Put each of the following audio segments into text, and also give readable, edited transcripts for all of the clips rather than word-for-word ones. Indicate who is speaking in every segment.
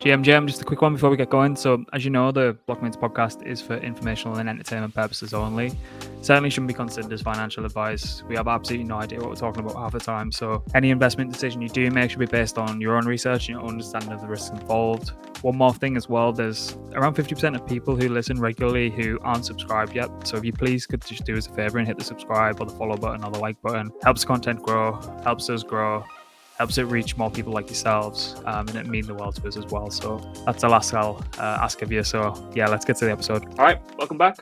Speaker 1: GM, just a quick one before we get going. So, as you know, the Blockmates podcast is for informational and entertainment purposes only. Certainly shouldn't be considered as financial advice. We have absolutely no idea what we're talking about half the time. So, any investment decision you do make should be based on your own research and your own understanding of the risks involved. One more thing as well, there's around 50% of people who listen regularly who aren't subscribed yet. So, if you please could just do us a favor and hit the subscribe or the follow button or the like button, helps content grow, helps us grow, helps it reach more people like yourselves, and it means the world to us as well. So that's the last I'll ask of you. So yeah, let's get to the episode. All right, welcome back.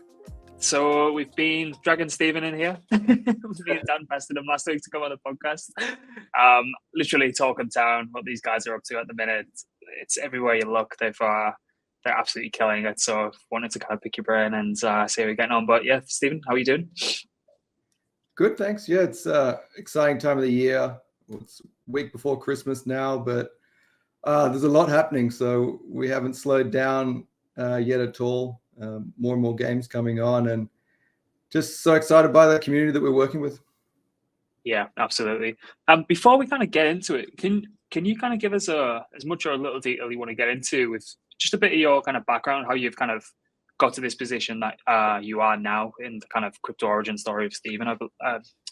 Speaker 1: So we've been dragging Stephen in here. We've been Dan pestered him last week to come on the podcast. Literally talking town what these guys are up to at the minute. It's everywhere you look. They're absolutely killing it. So wanted to kind of pick your brain and see how you're getting on. But yeah, Stephen, how are you doing?
Speaker 2: Good, thanks. Yeah, it's exciting time of the year. It's a week before Christmas now, but there's a lot happening, so we haven't slowed down yet at all. More and more games coming on, and just so excited by the community that we're working with.
Speaker 1: Yeah, absolutely. Before we kind of get into it, can you kind of give us as much or a little detail you want to get into with just a bit of your kind of background, how you've kind of got to this position that you are now in the kind of crypto origin story of Stephen,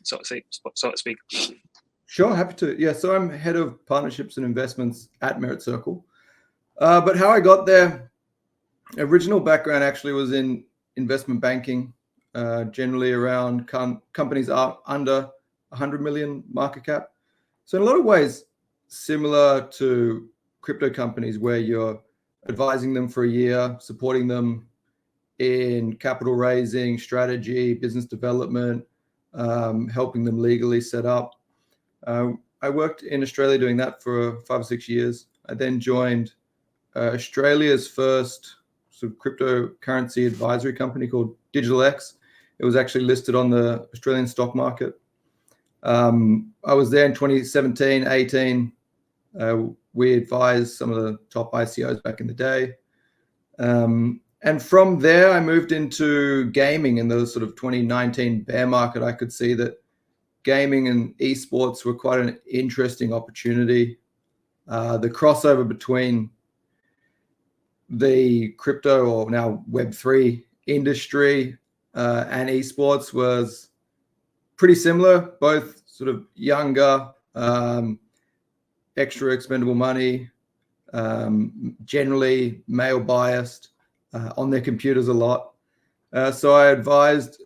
Speaker 1: so to speak.
Speaker 2: Sure, happy to. Yeah, so I'm head of partnerships and investments at Merit Circle. But how I got there, original background actually was in investment banking, generally around companies are under 100 million market cap. So in a lot of ways, similar to crypto companies where you're advising them for a year, supporting them in capital raising, strategy, business development, helping them legally set up. I worked in Australia doing that for 5 or 6 years. I then joined Australia's first sort of cryptocurrency advisory company called Digital X. It was actually listed on the Australian stock market. I was there in 2017, 18. We advised some of the top ICOs back in the day. And from there, I moved into gaming in the sort of 2019 bear market. I could see that gaming and esports were quite an interesting opportunity. The crossover between the crypto or now Web3 industry and esports was pretty similar, both sort of younger, extra expendable money, generally male biased, on their computers a lot. So I advised,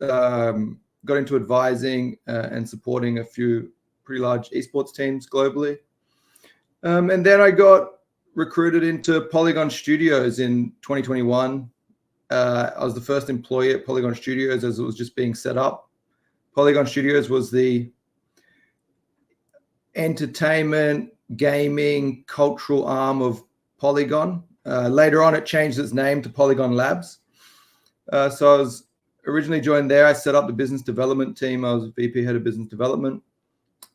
Speaker 2: got into advising and supporting a few pretty large esports teams globally. And then I got recruited into Polygon Studios in 2021. I was the first employee at Polygon Studios as it was just being set up. Polygon Studios was the entertainment, gaming, cultural arm of Polygon. Later on, it changed its name to Polygon Labs. So I was originally joined there. I set up the business development team. I was VP head of business development.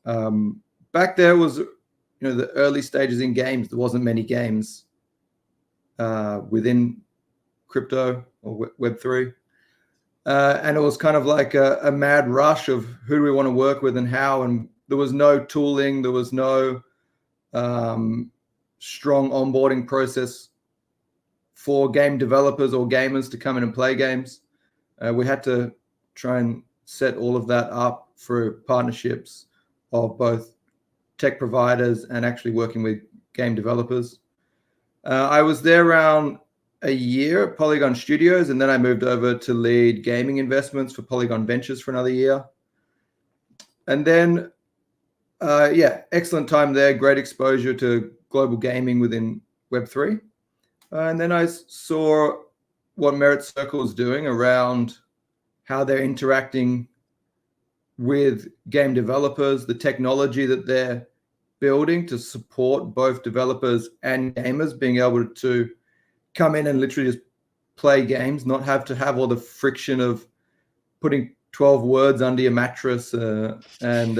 Speaker 2: Back there was, the early stages in games. There wasn't many games within crypto or Web3. And it was kind of like a mad rush of who do we want to work with and how. And there was no tooling. There was no strong onboarding process for game developers or gamers to come in and play games. We had to try and set all of that up through partnerships of both tech providers and actually working with game developers. I was there around a year at Polygon Studios, and then I moved over to lead gaming investments for Polygon Ventures for another year. And then, excellent time there, great exposure to global gaming within Web3. And then I saw what Merit Circle is doing around how they're interacting with game developers, the technology that they're building to support both developers and gamers being able to come in and literally just play games, not have to have all the friction of putting 12 words under your mattress and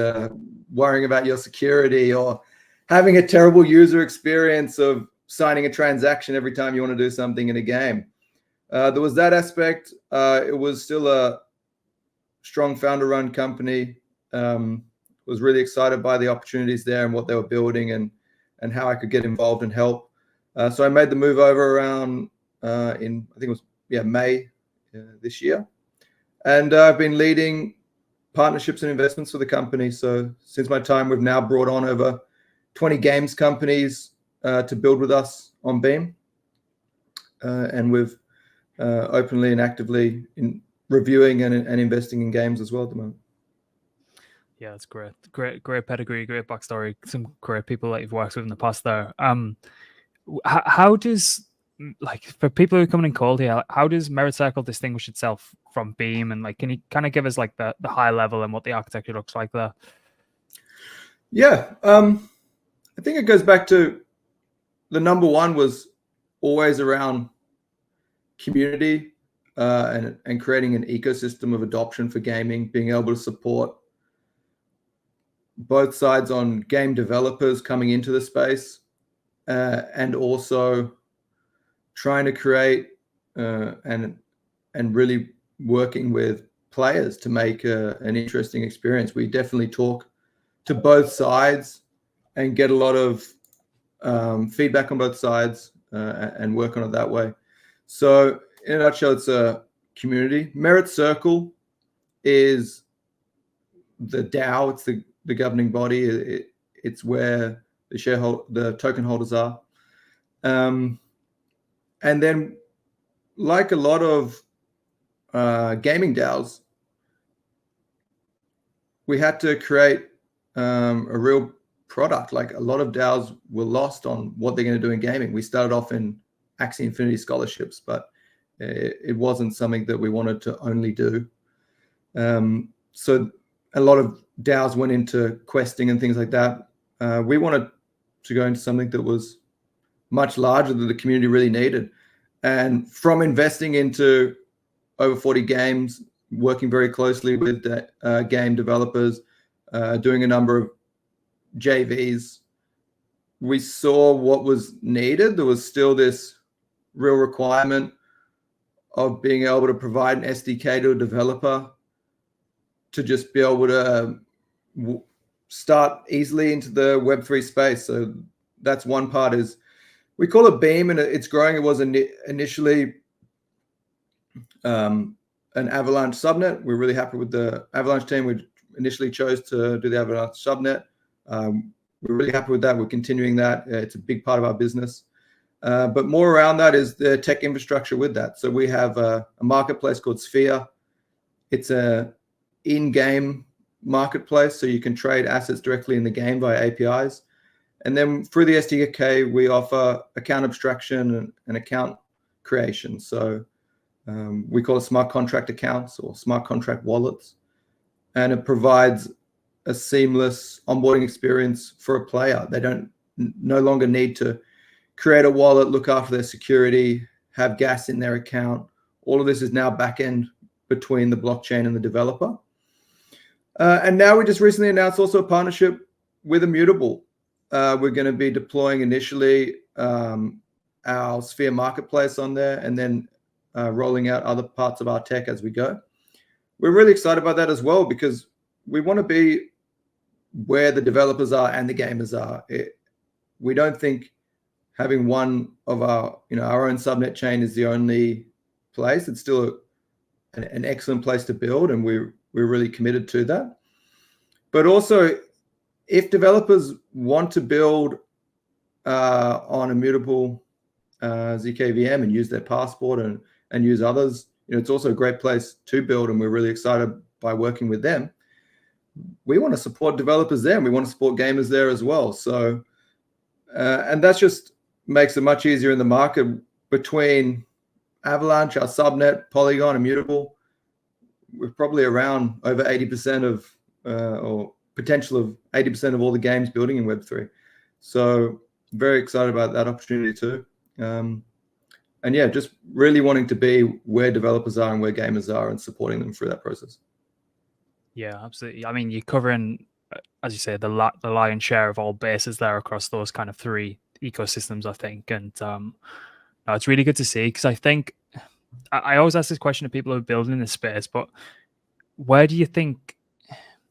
Speaker 2: worrying about your security or having a terrible user experience of signing a transaction every time you want to do something in a game. There was that aspect. It was still a strong founder-run company. Was really excited by the opportunities there and what they were building and how I could get involved and help. So I made the move over around in, I think it was May this year. And I've been leading partnerships and investments for the company. So since my time, we've now brought on over 20 games companies to build with us on Beam. And we've openly and actively reviewing and investing in games as well at the moment.
Speaker 1: Yeah, that's great. Great pedigree, great backstory. Some great people that you've worked with in the past there. How does, like, for people who are coming in cold here, how does Merit Circle distinguish itself from Beam? And like, can you kind of give us like the high level and what the architecture looks like there?
Speaker 2: Yeah, I think it goes back to the number one was always around community and creating an ecosystem of adoption for gaming, being able to support both sides on game developers coming into the space and also trying to create and really working with players to make an interesting experience. We definitely talk to both sides and get a lot of feedback on both sides and work on it that way. So in a nutshell, it's a community. Merit Circle is the DAO. It's the governing body. It's where the token holders are. And then, like a lot of gaming DAOs, we had to create a real product. Like a lot of DAOs were lost on what they're going to do in gaming. We started off in Axie Infinity scholarships, but it wasn't something that we wanted to only do. So a lot of DAOs went into questing and things like that. We wanted to go into something that was much larger than the community really needed. And from investing into over 40 games, working very closely with game developers, doing a number of JVs, we saw what was needed. There was still this real requirement of being able to provide an SDK to a developer to just be able to start easily into the Web3 space. So that's one part. Is we call it Beam, and it's growing. It was initially an Avalanche subnet. We're really happy with the Avalanche team. We initially chose to do the Avalanche subnet. We're really happy with that. We're continuing that. It's a big part of our business. But more around that is the tech infrastructure with that. So we have a marketplace called Sphere. It's a in-game marketplace, so you can trade assets directly in the game via APIs. And then through the SDK, we offer account abstraction and account creation. So we call it smart contract accounts or smart contract wallets. And it provides a seamless onboarding experience for a player. They no longer need to create a wallet, look after their security, have gas in their account. All of this is now back-end between the blockchain and the developer. And now we just recently announced also a partnership with Immutable. We're going to be deploying initially our Sphere marketplace on there and then rolling out other parts of our tech as we go. We're really excited about that as well because we want to be where the developers are and the gamers are. We don't think having one of our own subnet chain is the only place. It's still an excellent place to build, and we're really committed to that. But also, if developers want to build on Immutable zkVM and use their passport and use others, it's also a great place to build, and we're really excited by working with them. We want to support developers there, and we want to support gamers there as well. So, and that just makes it much easier in the market between Avalanche, our subnet, Polygon, Immutable. We're probably around over 80% of, or potential of 80% of all the games building in Web3. So very excited about that opportunity too. And yeah, just really wanting to be where developers are and where gamers are and supporting them through that process.
Speaker 1: Yeah, absolutely. I mean, you're covering, as you say, the lion's share of all bases there across those kind of three ecosystems, I think. And no, it's really good to see, because I think I always ask this question to people who are building in this space, but where do you think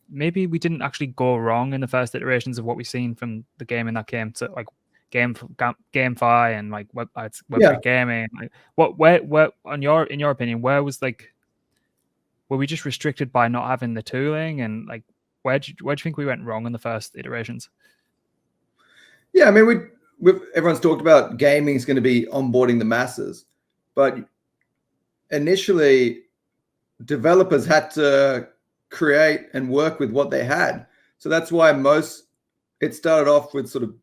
Speaker 1: maybe we didn't actually go wrong in the first iterations of what we've seen from the game in that game? So, like, GameFi and like Web3
Speaker 2: Yeah.
Speaker 1: gaming. Like, where in your opinion, where was like, were we just restricted by not having the tooling, and like where do you think we went wrong in the first iterations?
Speaker 2: Yeah, I mean, everyone's talked about gaming is going to be onboarding the masses, but initially developers had to create and work with what they had. So that's why it started off with sort of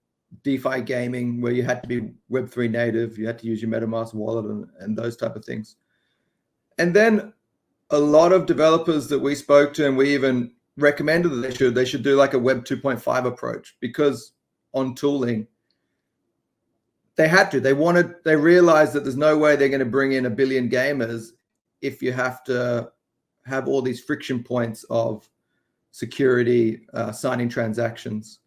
Speaker 2: DeFi gaming, where you had to be Web3 native, you had to use your MetaMask wallet and those type of things. And then a lot of developers that we spoke to, and we even recommended that they should do like a Web 2.5 approach, because on tooling, they realized that there's no way they're going to bring in 1 billion gamers if you have to have all these friction points of security, signing transactions,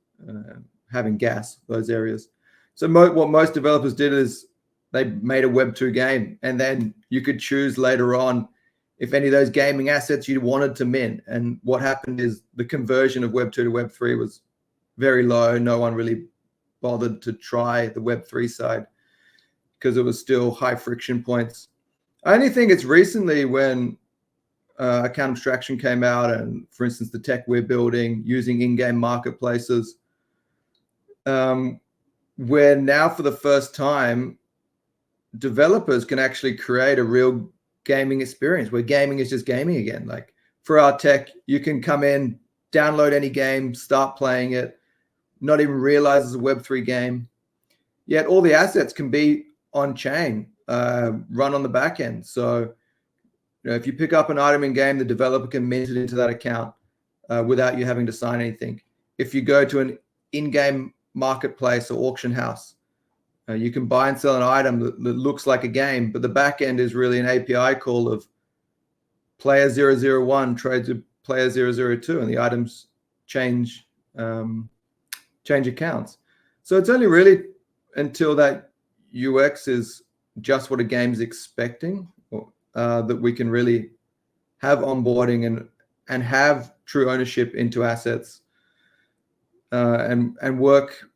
Speaker 2: having gas, those areas. So what most developers did is they made a Web 2 game, and then you could choose later on if any of those gaming assets you wanted to mint. And what happened is the conversion of Web 2 to Web 3 was very low. No one really bothered to try the Web 3 side because it was still high friction points. I only think it's recently when account abstraction came out, and for instance, the tech we're building using in-game marketplaces, where now for the first time, developers can actually create a real gaming experience where gaming is just gaming again. Like for our tech, you can come in, download any game, start playing it, not even realize it's a Web3 game. Yet all the assets can be on chain, run on the back end. So, if you pick up an item in game, the developer can mint it into that account without you having to sign anything. If you go to an in-game marketplace or auction house, you can buy and sell an item that looks like a game, but the back end is really an API call of player 001 trades with player 002, and the items change accounts. So it's only really until that UX is just what a game is expecting that we can really have onboarding and have true ownership into assets and work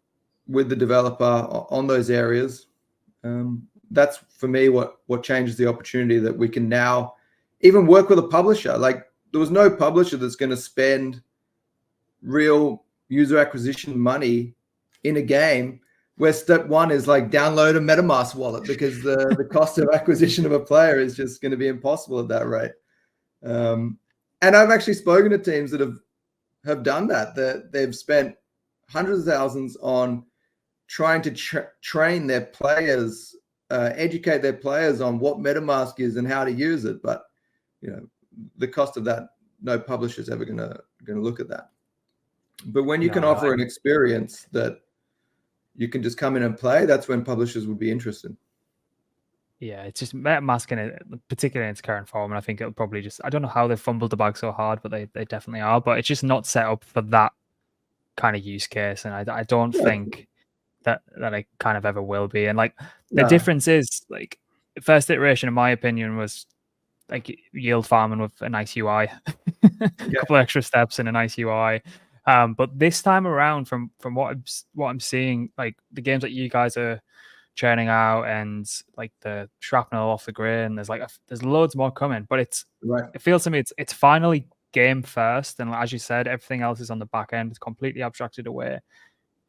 Speaker 2: with the developer on those areas. That's for me what changes the opportunity, that we can now even work with a publisher. Like there was no publisher that's going to spend real user acquisition money in a game where step one is like download a MetaMask wallet, because the cost of acquisition of a player is just going to be impossible at that rate. And I've actually spoken to teams that have done that they've spent hundreds of thousands on trying to train their players, educate their players on what MetaMask is and how to use it. But the cost of that, no publisher's ever going to look at that. But when you can offer an experience that you can just come in and play, that's when publishers would be interested.
Speaker 1: Yeah, it's just MetaMask in it, particularly in its current form, and I think it'll probably just, I don't know how they've fumbled the bag so hard, but they definitely are. But it's just not set up for that kind of use case, and I don't think that it kind of ever will be. And like the difference is, like, the first iteration, in my opinion, was like yield farming with a nice UI, a couple of extra steps and a nice UI. But this time around, from what I'm seeing, like the games that you guys are churning out and like the shrapnel off the grid, there's loads more coming. But it feels to me it's finally game first, and as you said, everything else is on the back end. It's completely abstracted away,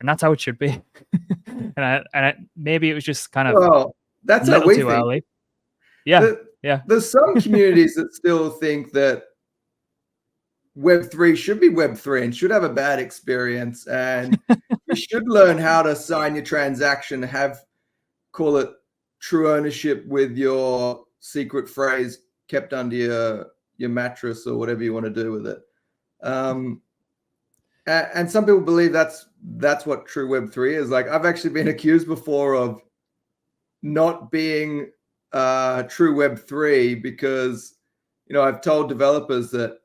Speaker 1: and that's how it should be. Maybe it was just kind of
Speaker 2: that's how we think.
Speaker 1: Early. Yeah.
Speaker 2: There's some communities that still think that Web3 should be Web3 and should have a bad experience, and you should learn how to sign your transaction, call it true ownership with your secret phrase kept under your mattress or whatever you want to do with it. And some people believe that's what true Web3 is. Like I've actually been accused before of not being true Web3 because I've told developers that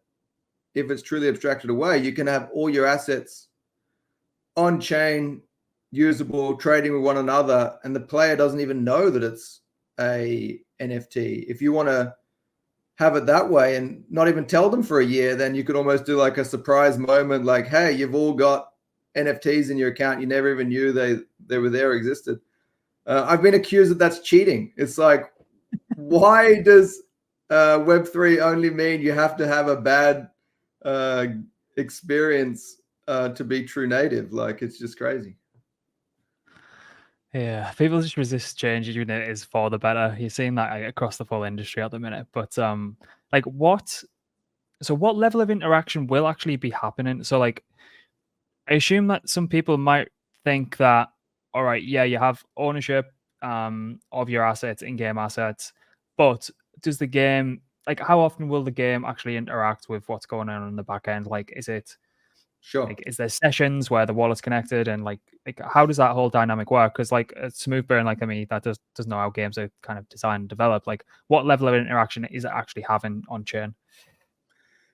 Speaker 2: if it's truly abstracted away, you can have all your assets on chain, usable, trading with one another, and the player doesn't even know that it's a NFT. If you want to have it that way and not even tell them for a year, then you could almost do like a surprise moment, like, hey, you've all got NFTs in your account you never even knew they were there, existed. I've been accused that that's cheating. It's like, why does Web3 only mean you have to have a bad experience to be true native? Like, it's just crazy.
Speaker 1: Yeah, people just resist change even if it is for the better. You're seeing that across the full industry at the minute. But like what level of interaction will actually be happening? So like I assume that some people might think that, all right, yeah, you have ownership of your assets, in-game assets, but does the game, like how often will the game actually interact with what's going on in the back end? Like is it
Speaker 2: Sure.
Speaker 1: like, is there sessions where the wallet's connected, and like how does that whole dynamic work? Because like a smooth burn like me that doesn't know how games are kind of designed and developed. Like what level of interaction is it actually having on chain?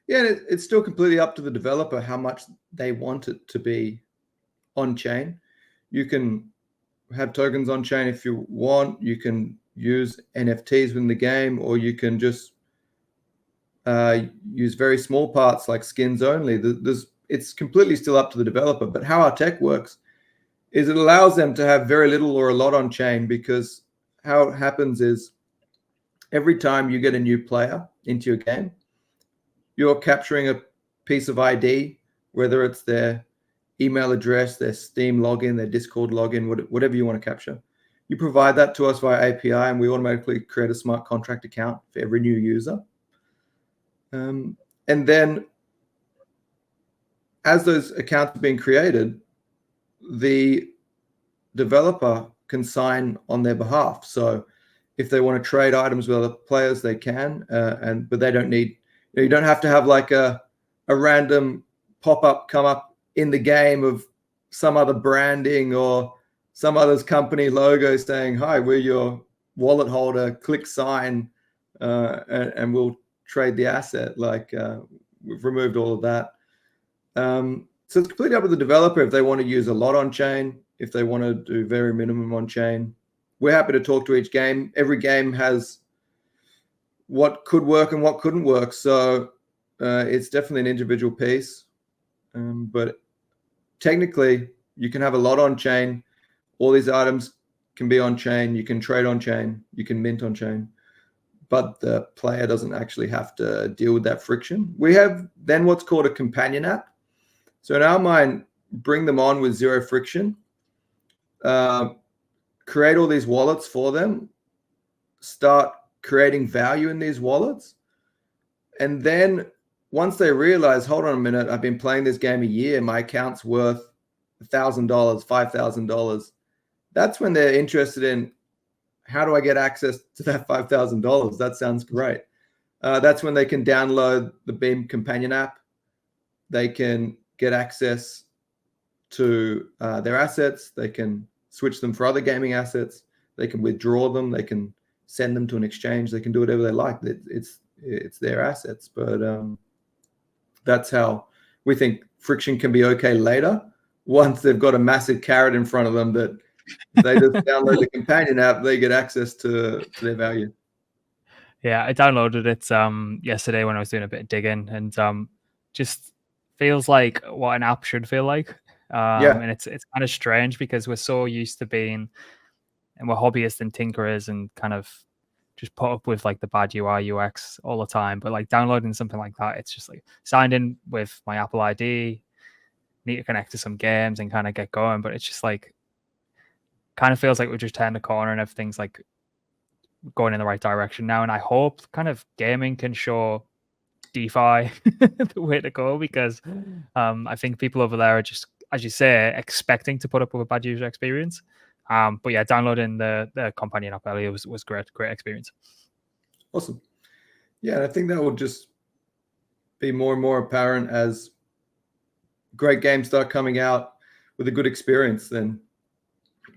Speaker 2: Yeah, it's still completely up to the developer how much they want it to be on chain. You can have tokens on chain if you want. You can use NFTs within the game, or you can just use very small parts like skins only. It's completely still up to the developer. But how our tech works is it allows them to have very little or a lot on chain, because how it happens is every time you get a new player into your game, you're capturing a piece of ID, whether it's their email address, their Steam login, their Discord login, whatever you want to capture. You provide that to us via API, and we automatically create a smart contract account for every new user. And then as those accounts are being created, the developer can sign on their behalf. So if they want to trade items with other players, they can, but they don't need, you don't have to have like a random pop-up come up in the game of some other branding or some other's company logo saying, hi, we're your wallet holder, click sign, and we'll trade the asset. Like we've removed all of that. So it's completely up to the developer if they want to use a lot on chain, if they want to do very minimum on chain. We're happy to talk to each game. Every game has what could work and what couldn't work. So it's definitely an individual piece. But technically, you can have a lot on chain. All these items can be on chain. You can trade on chain. You can mint on chain. But the player doesn't actually have to deal with that friction. We have then what's called a companion app. So in our mind, bring them on with zero friction. Create all these wallets for them. Start creating value in these wallets. And then once they realize, hold on a minute, I've been playing this game a year, my account's worth $1,000, $5,000. That's when they're interested in, how do I get access to that $5,000? That sounds great. That's when they can download the Beam companion app. They can get access to their assets. They can switch them for other gaming assets. They can withdraw them. They can send them to an exchange. They can do whatever they like. It's their assets. But that's how we think friction can be okay later, once they've got a massive carrot in front of them that they just download the companion app, they get access to their value.
Speaker 1: Yeah, I downloaded it yesterday when I was doing a bit of digging, and just feels like what an app should feel like. And it's kind of strange because we're so used to being, and we're hobbyists and tinkerers and kind of just put up with like the bad UI UX all the time. But like downloading something like that, it's just like signed in with my Apple ID, need to connect to some games and kind of get going. But it's just like kind of feels like we've just turned the corner and everything's like going in the right direction now. And I hope kind of gaming can show DeFi the way to go, because I think people over there are just, as you say, expecting to put up with a bad user experience. But yeah, downloading the companion app earlier was great experience.
Speaker 2: Awesome. Yeah, and I think that will just be more and more apparent as great games start coming out with a good experience. Then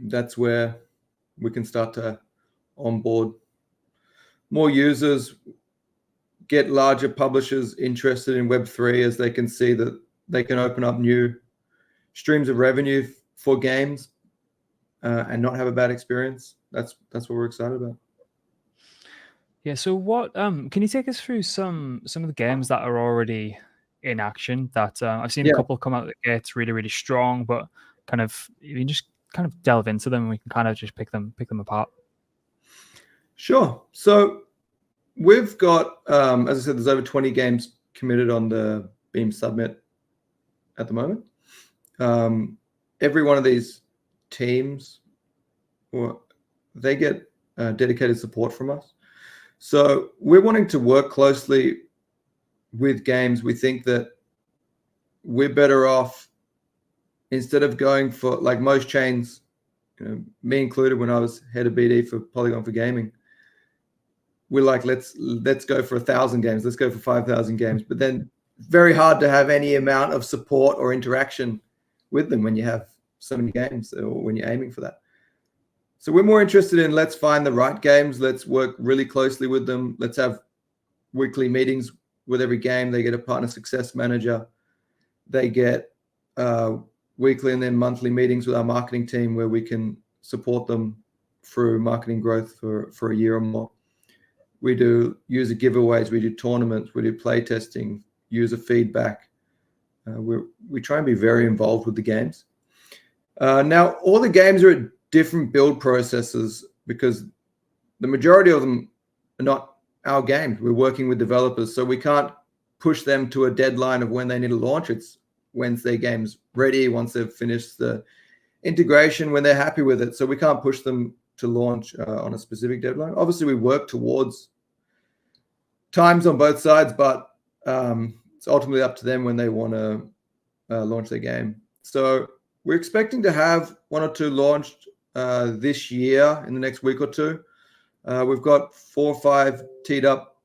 Speaker 2: that's where we can start to onboard more users, get larger publishers interested in Web3 as they can see that they can open up new streams of revenue for games and not have a bad experience. That's what we're excited about.
Speaker 1: Yeah. So what can you take us through some of the games that are already in action that I've seen
Speaker 2: Yeah.
Speaker 1: a couple come out of the gates really, really strong, but kind of you can just kind of delve into them and we can kind of just pick them apart.
Speaker 2: Sure. So we've got, as I said, there's over 20 games committed on the Beam Submit at the moment. Every one of these teams, they get dedicated support from us. So we're wanting to work closely with games. We think that we're better off, instead of going for, like most chains, me included when I was head of BD for Polygon for gaming, we're like, let's go for 1,000 games, let's go for 5,000 games. But then very hard to have any amount of support or interaction with them when you have so many games or when you're aiming for that. So we're more interested in, let's find the right games, let's work really closely with them, let's have weekly meetings with every game. They get a partner success manager, they get weekly and then monthly meetings with our marketing team where we can support them through marketing growth for a year or more. We do user giveaways, we do tournaments, we do play testing, user feedback. We try and be very involved with the games. Now, all the games are at different build processes because the majority of them are not our games. We're working with developers, so we can't push them to a deadline of when they need to launch. It's once their game's ready, once they've finished the integration, when they're happy with it. So we can't push them to launch on a specific deadline. Obviously, we work towards times on both sides, but it's ultimately up to them when they want to launch their game. So we're expecting to have 1 or 2 launched this year in the next week or two. We've got 4 or 5 teed up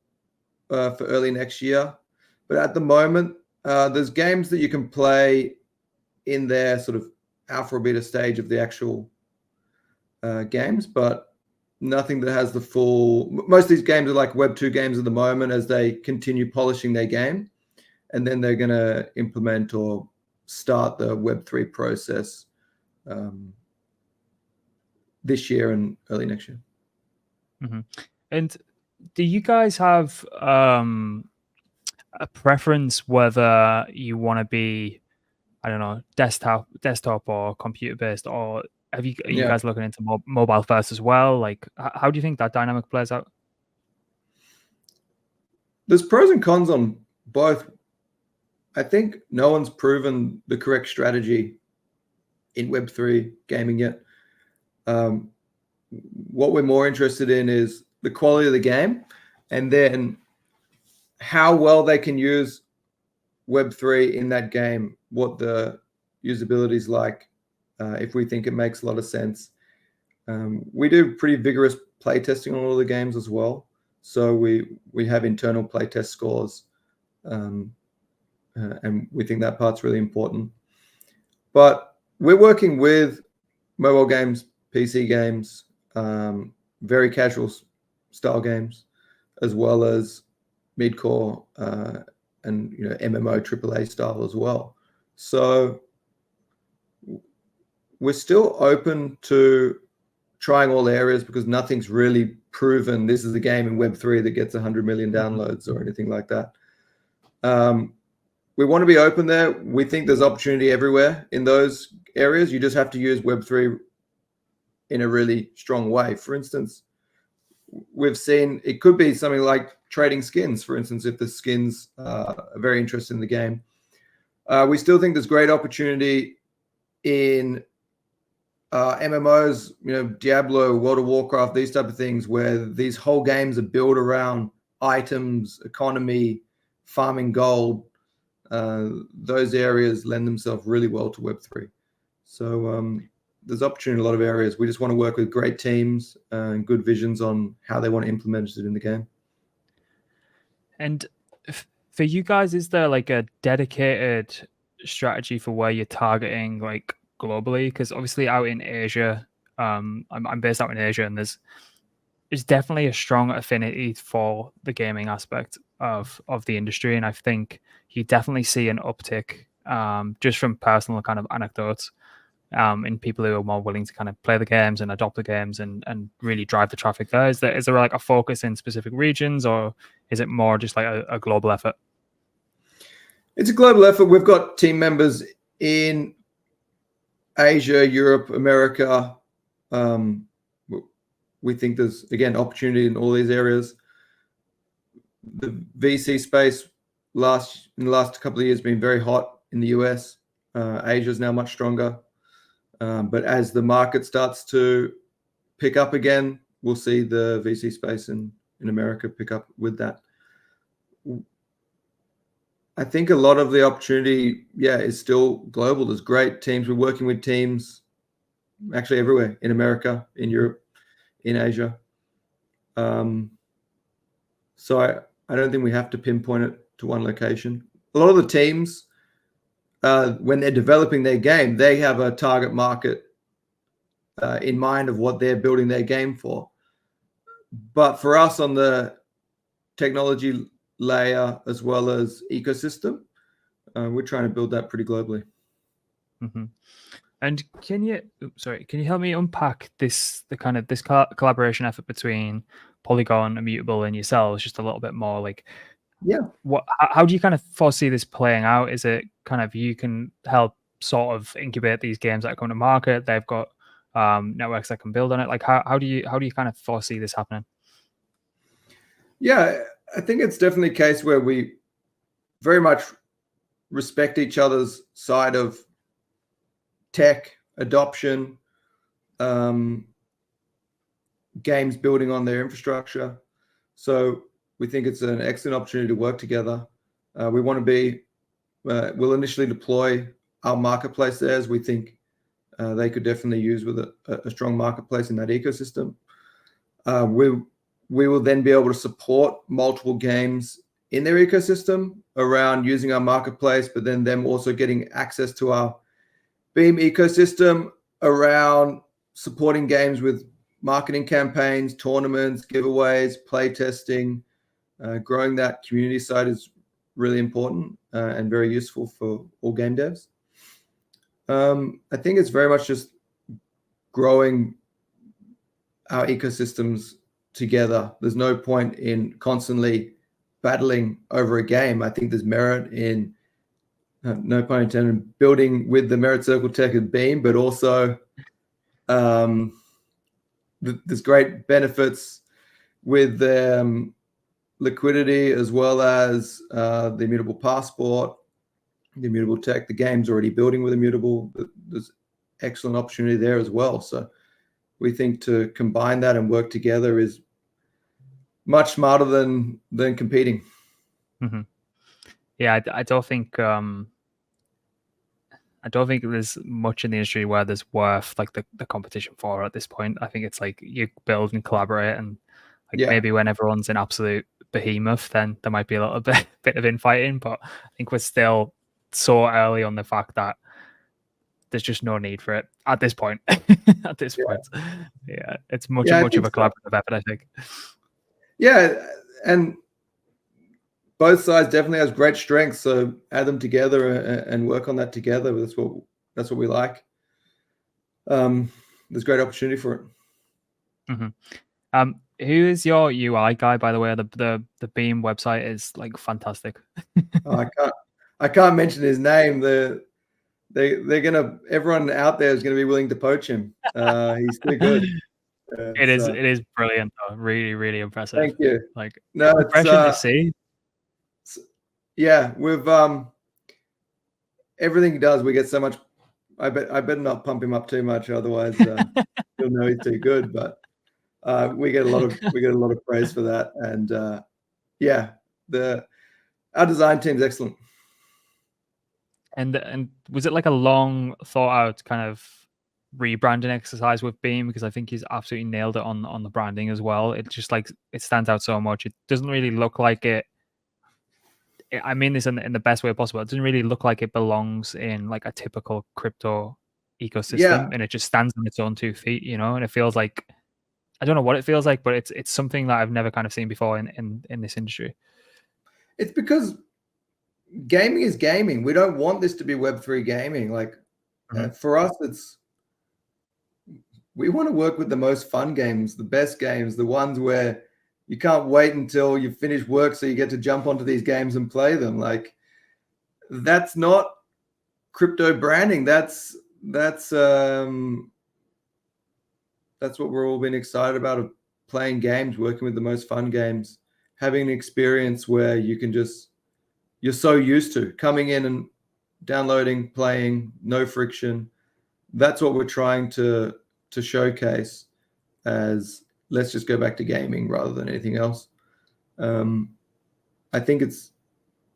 Speaker 2: for early next year. But at the moment, there's games that you can play in their sort of alpha or beta stage of the actual games, but nothing that has the full. Most of these games are like Web2 games at the moment as they continue polishing their game, and then they're going to implement or start the Web3 process this year and early next year.
Speaker 1: Mm-hmm. And do you guys have a preference whether you want to be, I don't know, desktop or computer based, or are you guys looking into mobile first as well? Like, how do you think that dynamic plays out?
Speaker 2: There's pros and cons on both. I think no one's proven the correct strategy in Web3 gaming yet. What we're more interested in is the quality of the game, and then how well they can use Web3 in that game, what the usability is like, if we think it makes a lot of sense. We do pretty vigorous play testing on all the games as well. So we have internal play test scores, and we think that part's really important. But we're working with mobile games, PC games, very casual style games, as well as mid-core and MMO AAA style as well. So we're still open to trying all areas because nothing's really proven this is a game in Web3 that gets 100 million downloads or anything like that. We want to be open there. We think there's opportunity everywhere in those areas. You just have to use Web3 in a really strong way. For instance, we've seen it could be something like trading skins, for instance, if the skins are very interested in the game. We still think there's great opportunity in MMOs, Diablo, World of Warcraft, these type of things, where these whole games are built around items, economy, farming gold. Those areas lend themselves really well to Web3. So there's opportunity in a lot of areas. We just want to work with great teams and good visions on how they want to implement it in the game.
Speaker 1: And for you guys, is there like a dedicated strategy for where you're targeting, like globally? Because obviously out in Asia, I'm based out in Asia, and there's definitely a strong affinity for the gaming aspect of the industry, and I think you definitely see an uptick just from personal kind of anecdotes in people who are more willing to kind of play the games and adopt the games and really drive the traffic there. Is there like a focus in specific regions, or is it more just like a global effort?
Speaker 2: It's a global effort. We've got team members in Asia, Europe, America. We think there's, again, opportunity in all these areas. The VC space in the last couple of years been very hot in the US. Asia is now much stronger. But as the market starts to pick up again, we'll see the VC space in America pick up with that. I think a lot of the opportunity, is still global. There's great teams. We're working with teams actually everywhere, in America, in Europe, in Asia. So I don't think we have to pinpoint it to one location. A lot of the teams, when they're developing their game, they have a target market in mind of what they're building their game for. But for us on the technology layer as well as ecosystem, we're trying to build that pretty globally.
Speaker 1: Mm-hmm. And can you help me unpack this collaboration effort between Polygon, Immutable, and yourselves just a little bit more? Like, how do you kind of foresee this playing out? Is it kind of you can help sort of incubate these games that come to market? They've got networks that can build on it. Like, how do you kind of foresee this happening?
Speaker 2: Yeah, I think it's definitely a case where we very much respect each other's side of tech adoption, games building on their infrastructure. So we think it's an excellent opportunity to work together. We want to be, we'll initially deploy our marketplace there, as we think they could definitely use with a strong marketplace in that ecosystem. We will then be able to support multiple games in their ecosystem around using our marketplace, but then them also getting access to our Beam ecosystem around supporting games with marketing campaigns, tournaments, giveaways, play testing. Growing that community side is really important and very useful for all game devs. I think it's very much just growing our ecosystems together. There's no point in constantly battling over a game. I think there's merit in, no pun intended, building with the Merit Circle tech and Beam, but also there's great benefits with liquidity as well as the immutable passport, the immutable tech. The game's already building with immutable. There's excellent opportunity there as well. So we think to combine that and work together is much smarter than competing.
Speaker 1: Mm-hmm. Yeah, I don't think there's much in the industry where there's worth like the competition for at this point. I think it's like you build and collaborate, and maybe when everyone's an absolute behemoth, then there might be a little bit of infighting. But I think we're still so early on the fact that there's just no need for it at this point. At this point, it's much of a collaborative effort, I think.
Speaker 2: Yeah, and both sides definitely has great strengths. So add them together and work on that together. That's what we like. There's great opportunity for it.
Speaker 1: Mm-hmm. Who is your UI guy, by the way? The Beam website is like fantastic.
Speaker 2: I can't mention his name. They're gonna, everyone out there is gonna be willing to poach him. He's too good.
Speaker 1: It is brilliant though. Really, really impressive.
Speaker 2: Thank you.
Speaker 1: Like, no, impression to see.
Speaker 2: Yeah, with everything he does, we get so much. I better not pump him up too much, otherwise he'll know he's too good. But we get a lot of praise for that, and our design team's excellent.
Speaker 1: And was it like a long thought out kind of rebranding exercise with Beam? Because I think he's absolutely nailed it on the branding as well. It just like it stands out so much. It doesn't really look like it. I mean this in the best way possible. It doesn't really look like it belongs in like a typical crypto ecosystem, and it just stands on its own 2 feet, you know. And it feels like, I don't know what it feels like, but it's something that I've never kind of seen before in this industry.
Speaker 2: It's because gaming is gaming. We don't want this to be Web3 gaming. Like for us, we want to work with the most fun games, the best games, the ones where you can't wait until you finish work so you get to jump onto these games and play them. Like that's not crypto branding. That's what we're all been excited about, of playing games, working with the most fun games, having an experience where you can you're so used to coming in and downloading, playing, no friction. That's what we're trying to showcase as, let's just go back to gaming rather than anything else. I think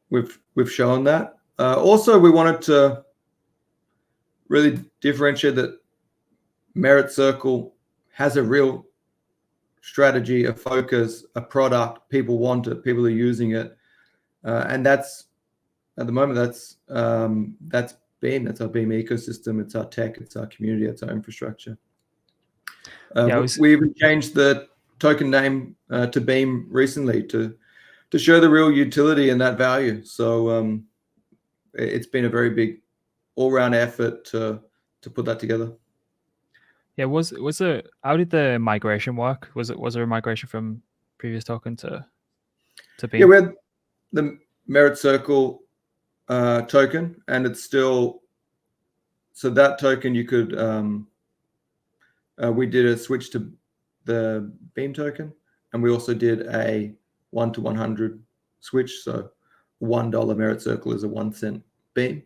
Speaker 2: we've shown that. Also, we wanted to really differentiate that Merit Circle has a real strategy, a focus, a product. People want it, people are using it, and that's at the moment that's Beam. That's our Beam ecosystem. It's our tech. It's our community. It's our infrastructure. We even changed the token name to Beam recently to show the real utility and that value. So it's been a very big all-round effort to put that together.
Speaker 1: Yeah, how did the migration work? Was there a migration from previous token to Beam?
Speaker 2: Yeah, we had the Merit Circle token, and it's still, so that token you could we did a switch to the Beam token, and we also did a 1 to 100 switch. So $1 Merit Circle is a 1 cent Beam.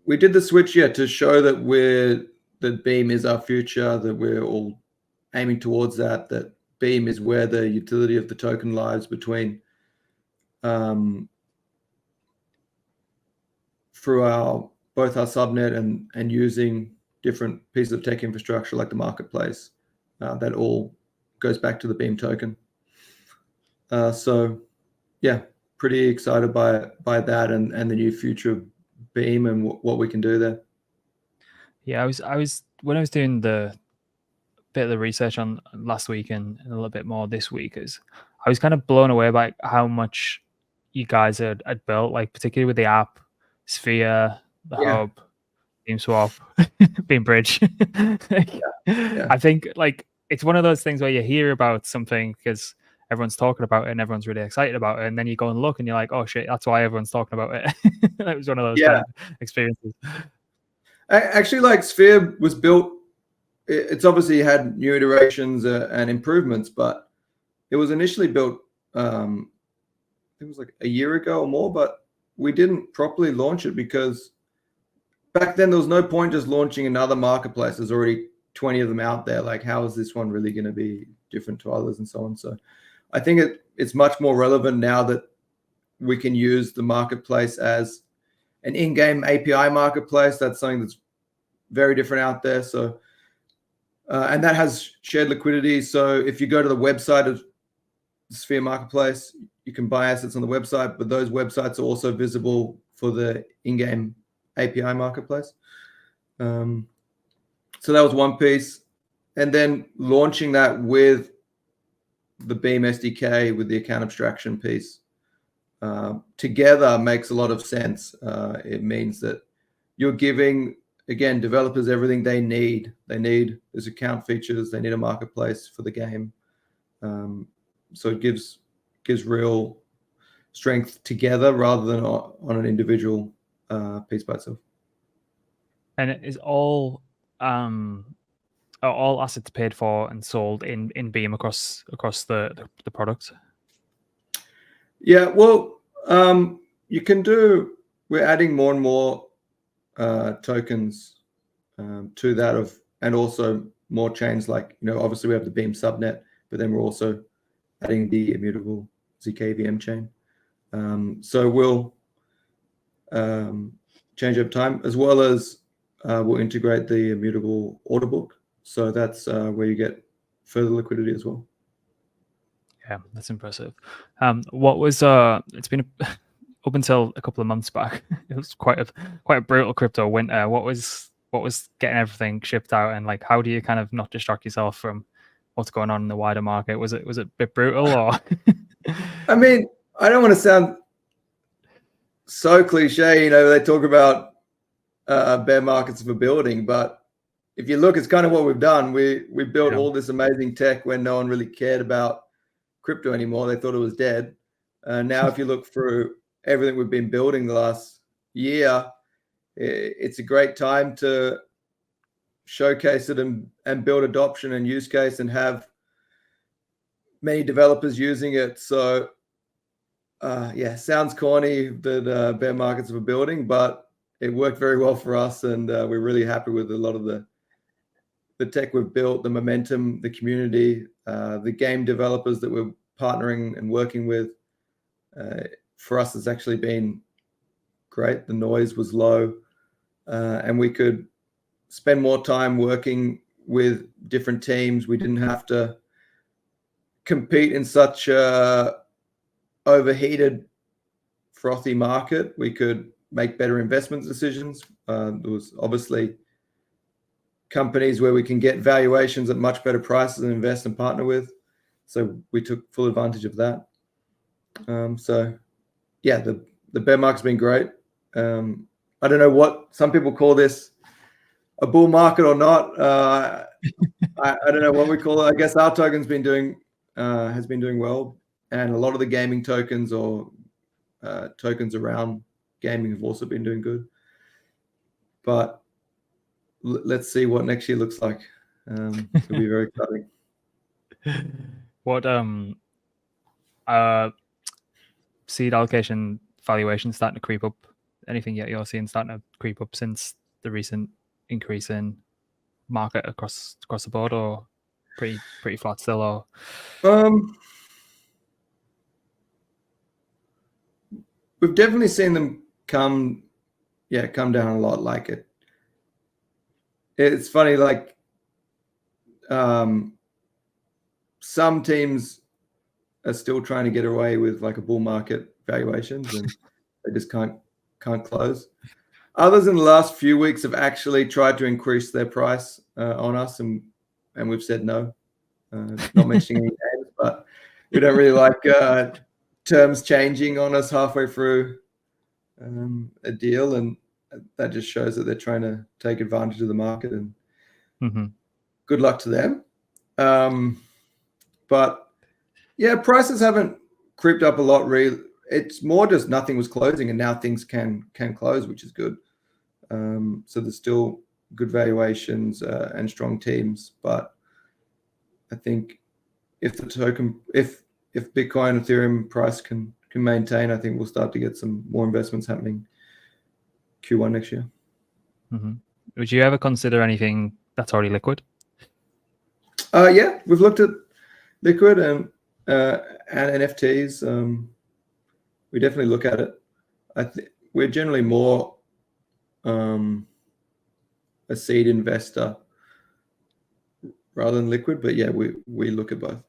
Speaker 2: We did the switch, to show that Beam is our future, that we're all aiming towards that Beam is where the utility of the token lies between through both our subnet and using different pieces of tech infrastructure like the marketplace. That all goes back to the Beam token. So yeah, pretty excited by that and the new future of Beam and what we can do there.
Speaker 1: Yeah, I was when I was doing the bit of the research on last week and a little bit more this week, I was kind of blown away by how much you guys had built, like particularly with the app, Sphere, the hub, Beam Swap, Beam Bridge. I think like it's one of those things where you hear about something because everyone's talking about it and everyone's really excited about it, and then you go and look and you're like, oh shit, that's why everyone's talking about it. That was one of those kind of experiences.
Speaker 2: Actually, like Sphere was built, it's obviously had new iterations and improvements, but it was initially built it was like a year ago or more, but we didn't properly launch it because back then there was no point just launching another marketplace. There's already 20 of them out there. Like, how is this one really going to be different to others and so on? So I think it's much more relevant now that we can use the marketplace as an in-game API marketplace. That's something that's very different out there. So and that has shared liquidity. So if you go to the website of the Sphere marketplace, you can buy assets on the website, but those websites are also visible for the in-game API marketplace. So that was one piece. And then launching that with the Beam SDK, with the account abstraction piece, together makes a lot of sense. It means that you're giving, again, developers everything they need. They need those account features. They need a marketplace for the game. So it gives real strength together rather than on an individual piece by itself.
Speaker 1: And it is all assets paid for and sold in Beam across the product?
Speaker 2: Yeah, well, you can do. We're adding more and more tokens to that and also more chains. Like, obviously we have the Beam subnet, but then we're also adding the immutable zkVM chain. So we'll change over time, as well as we'll integrate the immutable order book. So that's where you get further liquidity as well.
Speaker 1: Yeah, that's impressive. What was it's been up until a couple of months back, it was quite a brutal crypto winter. What was getting everything shipped out, and like how do you kind of not distract yourself from what's going on in the wider market? Was it a bit brutal, or?
Speaker 2: I mean, I don't want to sound so cliche. They talk about bear markets for building, but if you look, it's kind of what we've done. We built all this amazing tech when no one really cared about crypto anymore. They thought it was dead. Now, if you look through everything we've been building the last year, it's a great time to showcase it and build adoption and use case and have many developers using it. So yeah, sounds corny that bear markets were building, but it worked very well for us, and we're really happy with a lot of the tech we've built, the momentum, the community, the game developers that we're partnering and working with. For us, it's actually been great. The noise was low, and we could spend more time working with different teams. We didn't have to compete in such a overheated, frothy market. We could make better investment decisions. There was obviously companies where we can get valuations at much better prices and invest and partner with. So we took full advantage of that. So yeah, the bear market's been great. I don't know what some people call this, a bull market or not. I don't know what we call it. I guess our token's been doing has been doing well, and a lot of the gaming tokens or tokens around gaming have also been doing good. But let's see what next year looks like. It'll be very exciting.
Speaker 1: What seed allocation valuation starting to creep up? Anything yet you're seeing starting to creep up since the recent increase in market across the board, or pretty flat still? Or
Speaker 2: we've definitely seen them come down a lot. Like it's funny, like some teams are still trying to get away with like a bull market valuations, and they just can't close. Others in the last few weeks have actually tried to increase their price on us, and we've said no. Not mentioning any names, but we don't really like terms changing on us halfway through a deal, and that just shows that they're trying to take advantage of the market, and good luck to them. But yeah, prices haven't creeped up a lot, really. It's more just nothing was closing, and now things can close, which is good. So there's still good valuations and strong teams, but I think if the token, if Bitcoin, Ethereum price can maintain, I think we'll start to get some more investments happening Q1 next year.
Speaker 1: Would you ever consider anything that's already liquid?
Speaker 2: Yeah, we've looked at liquid and NFTs. We definitely look at it. I think we're generally more a seed investor rather than liquid, but yeah, we look at both.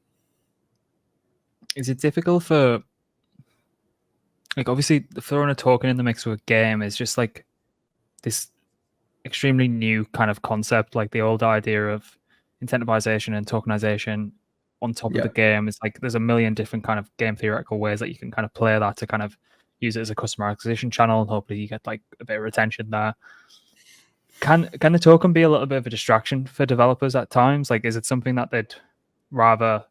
Speaker 1: Is it difficult for, like, obviously throwing a token in the mix with a game is just like this extremely new kind of concept. Like the old idea of incentivization and tokenization on top of the game is like there's a million different kind of game theoretical ways that you can kind of play that to kind of use it as a customer acquisition channel, and hopefully you get like a bit of retention there. Can the token be a little bit of a distraction for developers at times? Like, is it something that they'd rather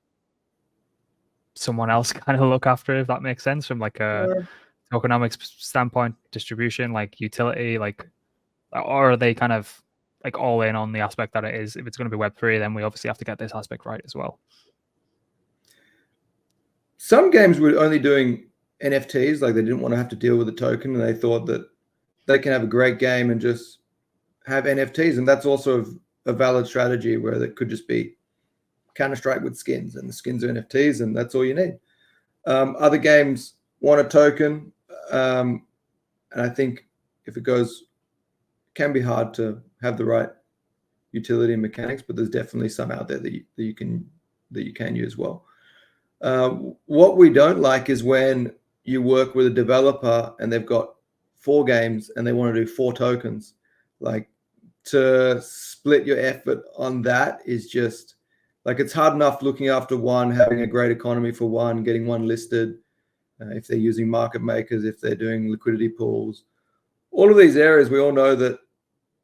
Speaker 1: someone else kind of look after, if that makes sense, from like a tokenomics standpoint, distribution, like utility, like, or are they kind of like all in on the aspect that it is, if it's going to be Web3, then we obviously have to get this aspect right as well?
Speaker 2: Some games were only doing NFTs, like they didn't want to have to deal with the token, and they thought that they can have a great game and just have NFTs, and that's also a valid strategy, where that could just be Counter-Strike with skins, and the skins are NFTs, and that's all you need. Other games want a token, and I think if it goes, it can be hard to have the right utility and mechanics, but there's definitely some out there that you can use well. What we don't like is when you work with a developer and they've got 4 games and they want to do 4 tokens. Like, to split your effort on that is just like, it's hard enough looking after one, having a great economy for one, getting one listed, if they're using market makers, if they're doing liquidity pools, all of these areas. We all know that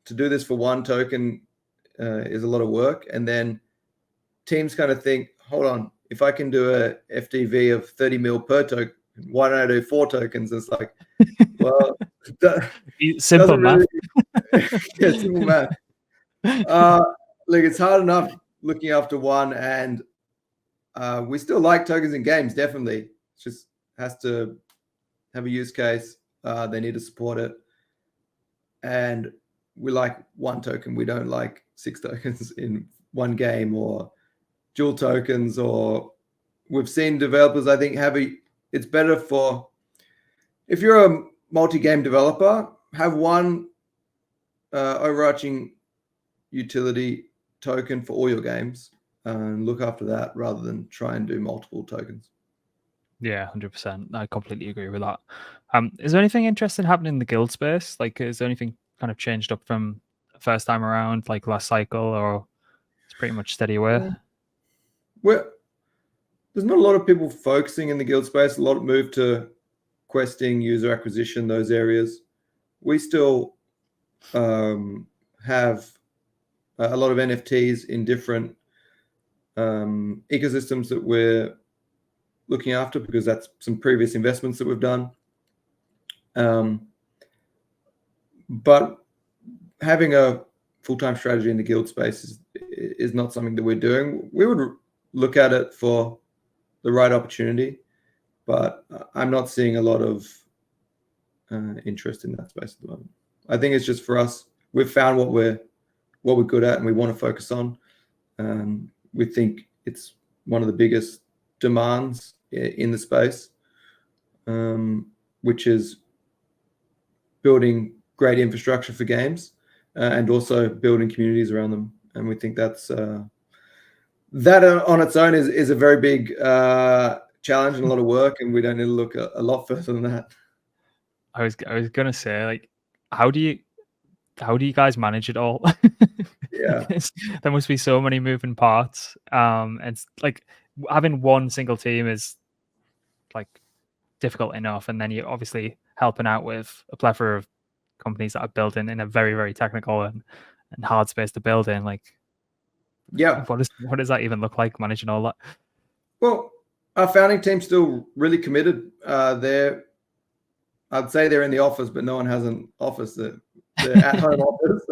Speaker 2: to do this for one token is a lot of work. And then teams kind of think, hold on, if I can do a FDV of 30 mil per token Why don't I do 4 tokens? It's like, well,
Speaker 1: simple math.
Speaker 2: Yeah, simple math. Look, it's hard enough looking after one, and we still like tokens in games, definitely. It just has to have a use case. They need to support it. And we like 1 token. We don't like 6 tokens in one game, or dual tokens, or we've seen developers, I think, it's better for, if you're a multi-game developer, have one overarching utility token for all your games and look after that rather than try and do multiple tokens.
Speaker 1: Yeah, 100%. I completely agree with that. Is there anything interesting happening in the guild space? Like, is there anything kind of changed up from first time around, like last cycle, or it's pretty much steady away?
Speaker 2: Well, there's not a lot of people focusing in the guild space. A lot of move to questing, user acquisition, those areas. We still have a lot of NFTs in different ecosystems that we're looking after, because that's some previous investments that we've done. But having a full-time strategy in the guild space is not something that we're doing. We would look at it for the right opportunity, but I'm not seeing a lot of interest in that space at the moment. I think it's just for us. We've found what we're good at and we want to focus on. We think it's one of the biggest demands in the space, which is building great infrastructure for games and also building communities around them. And we think that on its own is a very big challenge and a lot of work, and we don't need to look a lot further than that.
Speaker 1: I was gonna say, like, how do you guys manage it all?
Speaker 2: Yeah.
Speaker 1: There must be so many moving parts. It's like having one single team is like difficult enough, and then you're obviously helping out with a plethora of companies that are building in a very, very technical and hard space to build in. Like,
Speaker 2: yeah,
Speaker 1: what does that even look like, managing all that?
Speaker 2: Well, our founding team's still really committed. I'd say they're in the office, but no one has an office. They're at home office.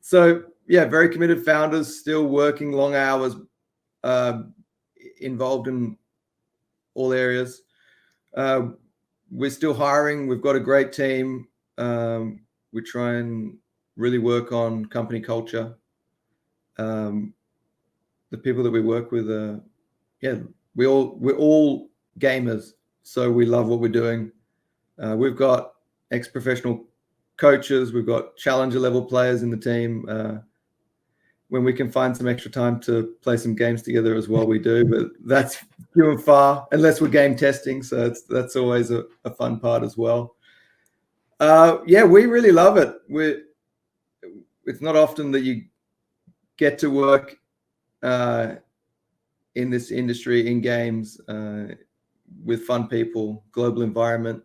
Speaker 2: So yeah, very committed founders, still working long hours, involved in all areas. We're still hiring. We've got a great team. We try and really work on company culture. The people that we work with, we're all gamers, so we love what we're doing. We've got ex-professional coaches. We've got challenger level players in the team. When we can find some extra time to play some games together as well, we do, but that's few and far, unless we're game testing. So that's always a fun part as well. Yeah, we really love it. It's not often that you get to work in this industry, in games, with fun people, global environment.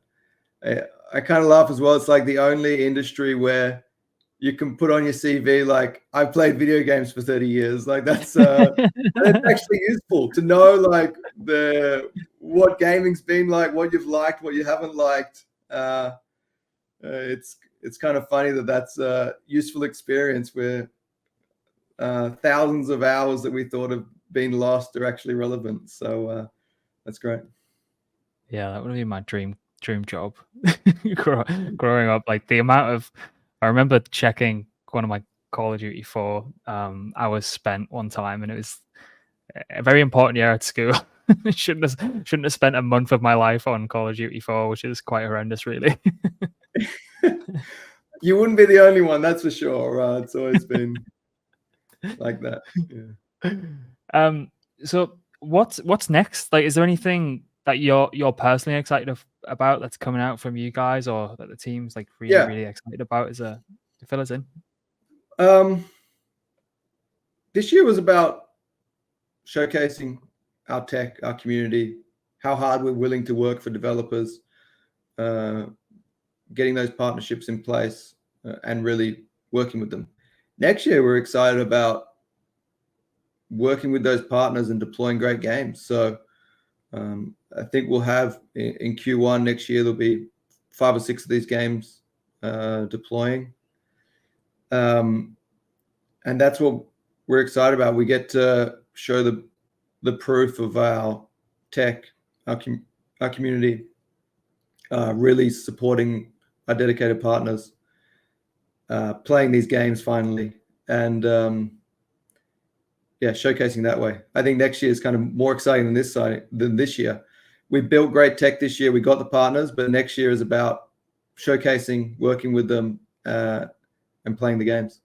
Speaker 2: I kind of laugh as well. It's like the only industry where you can put on your CV, like, I've played video games for 30 years. Like, that's actually useful to know, like, what gaming's been like, what you've liked, what you haven't liked. It's kind of funny that's a useful experience where thousands of hours that we thought have been lost are actually relevant. So that's great.
Speaker 1: Yeah, that would be my dream job. Growing up, like the amount of, I remember checking one of my Call of Duty 4 hours spent one time, and it was a very important year at school. shouldn't have spent a month of my life on Call of Duty 4, which is quite horrendous, really.
Speaker 2: You wouldn't be the only one, that's for sure. It's always been like that. Yeah.
Speaker 1: So what's next? Like, is there anything that you're personally excited about that's coming out from you guys, or that the team's like really excited about? To fill us in?
Speaker 2: This year was about showcasing our tech, our community, how hard we're willing to work for developers, getting those partnerships in place, and really working with them. Next year, we're excited about working with those partners and deploying great games. So I think we'll have in Q1 next year, there'll be 5 or 6 of these games deploying. And that's what we're excited about. We get to show the proof of our tech, our community really supporting our dedicated partners, playing these games finally, and showcasing that way. I think next year is kind of more exciting than this year. We built great tech this year. We got the partners, but next year is about showcasing, working with them, and playing the games.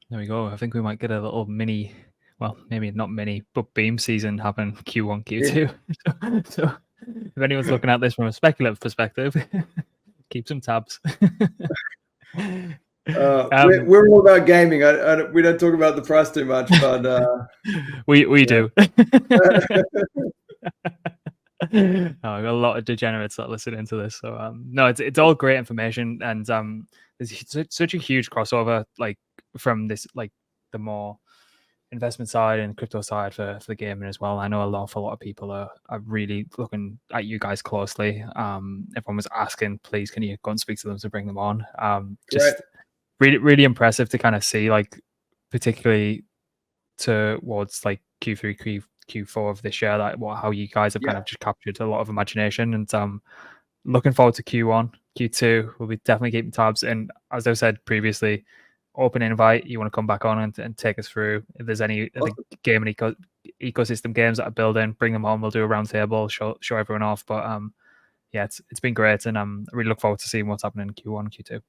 Speaker 1: There we go. I think we might get a little mini, well, maybe not mini, but beam season happen Q1, Q2. Yeah. So if anyone's looking at this from a speculative perspective, keep some tabs.
Speaker 2: We're all about gaming. We don't talk about the price too much, but
Speaker 1: we do. I got a lot of degenerates that listen into this, so no, it's all great information, and there's such a huge crossover, like from this, like the more investment side and crypto side for the gaming as well. I know a lot of people are really looking at you guys closely. Everyone was asking, please, can you go and speak to them to bring them on? Just really impressive to kind of see, like particularly towards like Q3, Q4 of this year, that how you guys have kind of just captured a lot of imagination, and looking forward to Q1, Q2. We'll be definitely keeping tabs, and as I said previously, open invite. You want to come back on and take us through if there's any game and ecosystem games that are building, bring them on. We'll do a round table, show everyone off. But it's been great, and I really look forward to seeing what's happening in Q1, Q2.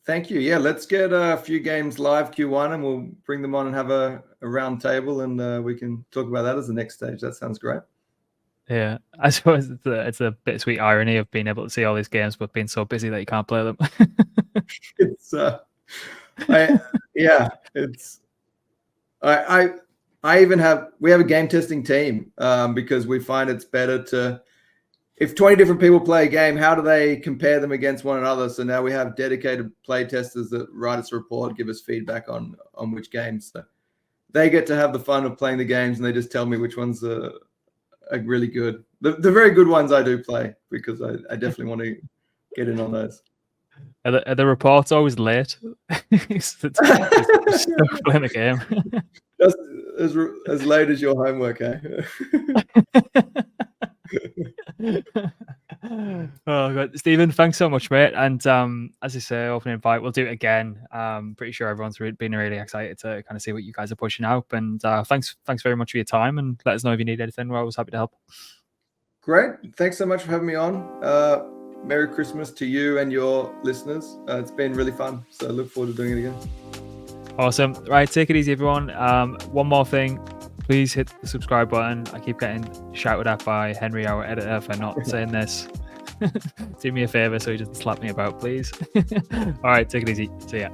Speaker 2: Thank you. Yeah, let's get a few games live Q1, and we'll bring them on and have a round table, and we can talk about that as the next stage. That sounds great.
Speaker 1: Yeah, I suppose it's a bittersweet irony of being able to see all these games, but being so busy that you can't play them.
Speaker 2: It's we have a game testing team because we find it's better to, if 20 different people play a game, how do they compare them against one another? So now we have dedicated play testers that write us a report, give us feedback on which games. So they get to have the fun of playing the games, and they just tell me which ones are really good. The very good ones I do play, because I definitely want to get in on those.
Speaker 1: Are the reports always late? It's stuck playing the game.
Speaker 2: Just as late as your homework, eh?
Speaker 1: Oh God, Stephen, thanks so much, mate. And as I say, open invite, we'll do it again. Pretty sure everyone's been really excited to kind of see what you guys are pushing out. And thanks very much for your time, and let us know if you need anything. We're always happy to help. Great.
Speaker 2: Thanks so much for having me on. Merry Christmas to you and your listeners. It's been really fun, so I look forward to doing it again.
Speaker 1: Awesome. Right, take it easy, everyone. One more thing, please hit the subscribe button. I keep getting shouted at by Henry, our editor, for not saying this. Do me a favor so he doesn't slap me about, please. All right, take it easy. See ya.